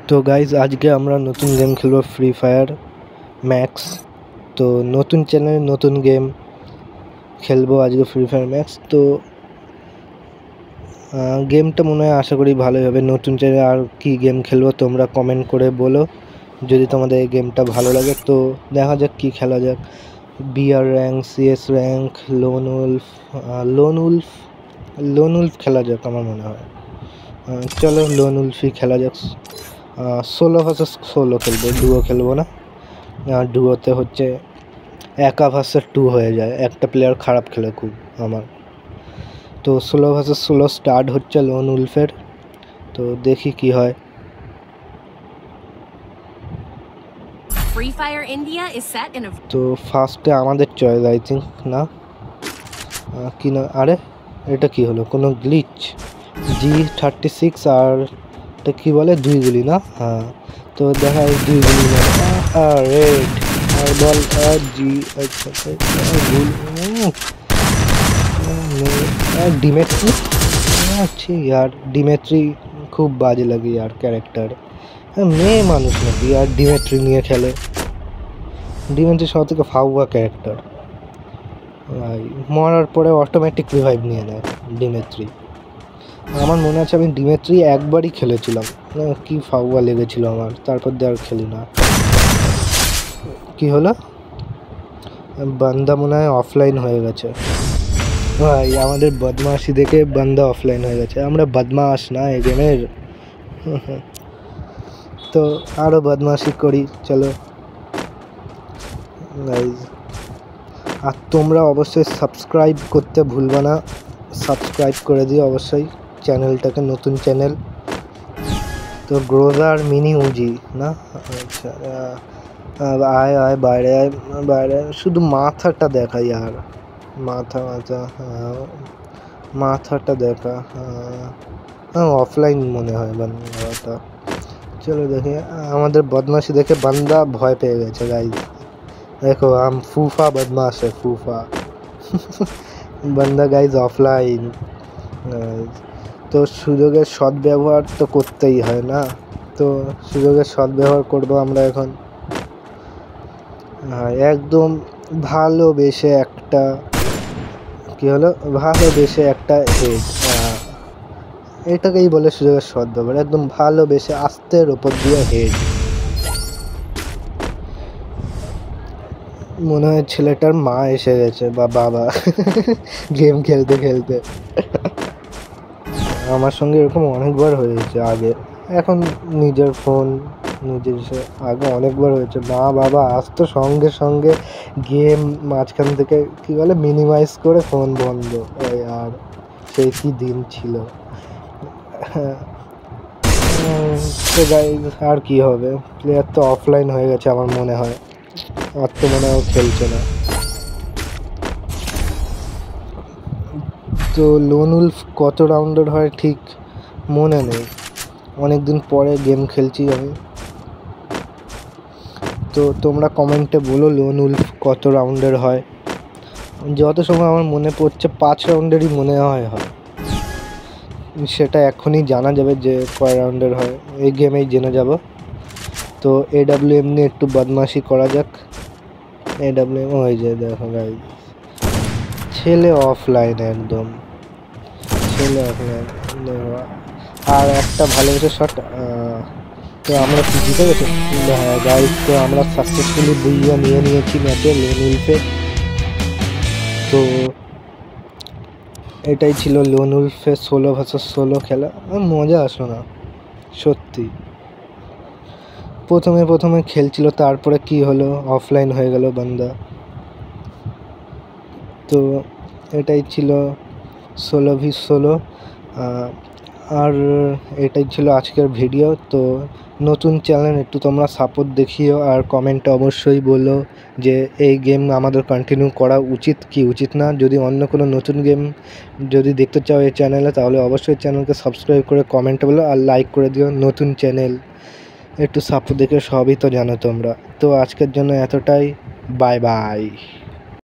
তো গাইজ আজকে আমরা নতুন গেম খেলবো ফ্রি ফায়ার ম্যাক্স। তো নতুন চ্যানেলে নতুন গেম খেলবো আজকে ফ্রি ফায়ার ম্যাক্স। তো গেমটা মনে হয় আশা করি ভালোই হবে। নতুন চ্যানেলে আর কি গেম খেলবো তোমরা কমেন্ট করে বলো যদি তোমাদের এই গেমটা ভালো লাগে। তো দেখা যাক কি খেলা যাক। BR rank, CS rank, lone wolf খেলা যাক আমার মনে হয়। চলো লোন উলফই খেলা যাক। 16 ভার্সেস 16 খেলবো, ডুও খেলবো না। ডুয়োতে হচ্ছে একা ভার্সেস 2 হয়ে যায়, একটা প্লেয়ার খারাপ খেলে খুব আমার। তো 16 ভার্সেস 16 স্টার্ট হচ্ছে লোন উলফের। তো দেখি কি হয়। তো ফার্স্টে আমাদের চয়েস আই থিঙ্ক, না কি না, আরে এটা কি হলো, কোনো গ্লিচ। G36 আর এটা কী বলে, 2 গুলি না? হ্যাঁ, তো দেখা যায় 2 গুলি আর রেড আর বল আর জি। আচ্ছা ডিমেট্রি আচ্ছা ইয়ার, ডিমেট্রি খুব বাজে লাগে ইয়ার ক্যারেক্টার। মেয়ে মানুষ নাকি আর ডিমেট্রি নিয়ে খেলে? ডিমেট্রি সব থেকে ফাউয়া ক্যারেক্টার। মরার পরে অটোমেটিক রিভাইভ নিয়ে নেয় ডিমেট্রি। আমার মনে আছে আমি ডিমেট্রি একবারই খেলেছিলাম, কি ফাউয়া লেগেছিল আমার, তারপর দিয়ে আর খেলি না। কি হলো, বান্দা মনে হয় অফলাইন হয়ে গেছে। ভাই আমাদের বদমাশি দেখে বান্দা অফলাইন হয়ে গেছে। আমরা বদমাশ না এই গেমের। তো আরও বদমাশি করি, চলো গাইজ। আর তোমরা অবশ্যই সাবস্ক্রাইব করতে ভুলবে না, সাবস্ক্রাইব করে দিও অবশ্যই চ্যানেলটাকে, নতুন চ্যানেল। তো গ্রোজার মিনি উজি না, আচ্ছা আয় আয় বাইরে আয় বাইরে, শুধু মাথাটা দেখা আর মাথাটা দেখা। হ্যাঁ অফলাইন মনে হয় বান্দাটা। চলো দেখি, আমাদের বদমাশি দেখে বান্দা ভয় পেয়ে গেছে গাইজ। দেখো ফুফা বদমাশ है ফুফা। বান্দা গাইজ অফলাইন। তো সুযোগের সদ্ব্যবহার তো করতেই হয় না, তো সুযোগের সদ্ব্যবহার করবো আমরা এখন। একদম ভালোবেসে একটা কি হলো, ভালোবেসে একটা হেড, এটাকেই বলে সুযোগের সদ্ব্যবহার। একদম ভালোবেসে আস্তের ওপর দিয়ে হেড। মনে হয় ছেলেটার মা এসে গেছে বা বাবা গেম খেলতে খেলতে। আমার সঙ্গে এরকম অনেকবার হয়েছে আগে, এখন নিজের ফোন নিজের, আগে অনেকবার হয়েছে। মা বাবা আসতো সঙ্গে সঙ্গে গেম মাঝখান থেকে কী বলে মিনিমাইজ করে ফোন বন্ধ। আর সেই কি দিন ছিল। তো গাইজ আর কি হবে, প্লেয়ার তো অফলাইন হয়ে গেছে আমার মনে হয়, আর তো মনে হয় খেলছে না। তো লোন উলফ কত রাউন্ডের হয় ঠিক মনে নেই, অনেক দিন পরে গেম খেলছি আমি। তো তোমরা কমেন্টে বলো লোন উলফ কত রাউন্ডের হয়। যত সময় আমার মনে পড়ছে 5 রাউন্ডেরই মনে হয়, সেটা এখনই জানা যাবে যে কয় রাউন্ডের হয়, এই গেমেই জেনে যাব। তো AWM নিয়ে একটু বদমাশি করা যাক। AWM হয়ে যায়, দেখো গাইজ ছেলে অফলাইন, একদম ছেলে অফলাইন। আর একটা ভালোবেসে শট। তো আমরা কি জিতে গেছি? হ্যাঁ গাইজ, তো আমরা সাকসেসফুলি বুইয়া নিয়ে নিয়েছি ম্যাচে লোন উলফে। তো এটাই ছিল লোন উলফে 16 ভার্সেস 16 খেলা। মজা আসলো না সত্যি। প্রথমে খেলছিল, তারপরে কি হলো, অফলাইন হয়ে গেল বান্দা। তো এটাই ছিল 16 v 16। আর এটাই ছিল আজকের ভিডিও। তো নতুন চ্যানেল, একটু তোমরা সাপোর্ট দেখিও, আর কমেন্টে অবশ্যই বলো যে এই গেম আমাদের কন্টিনিউ করা উচিত কি উচিত না। যদি অন্য কোনো নতুন গেম যদি দেখতে চাও এই চ্যানেলে, তাহলে অবশ্যই চ্যানেলকে সাবস্ক্রাইব করে কমেন্টে বলো আর লাইক করে দিও। নতুন চ্যানেল, একটু সাপোর্ট দেখে সবই তো জানো তোমরা। তো আজকের জন্য এতটাই, বাই বাই।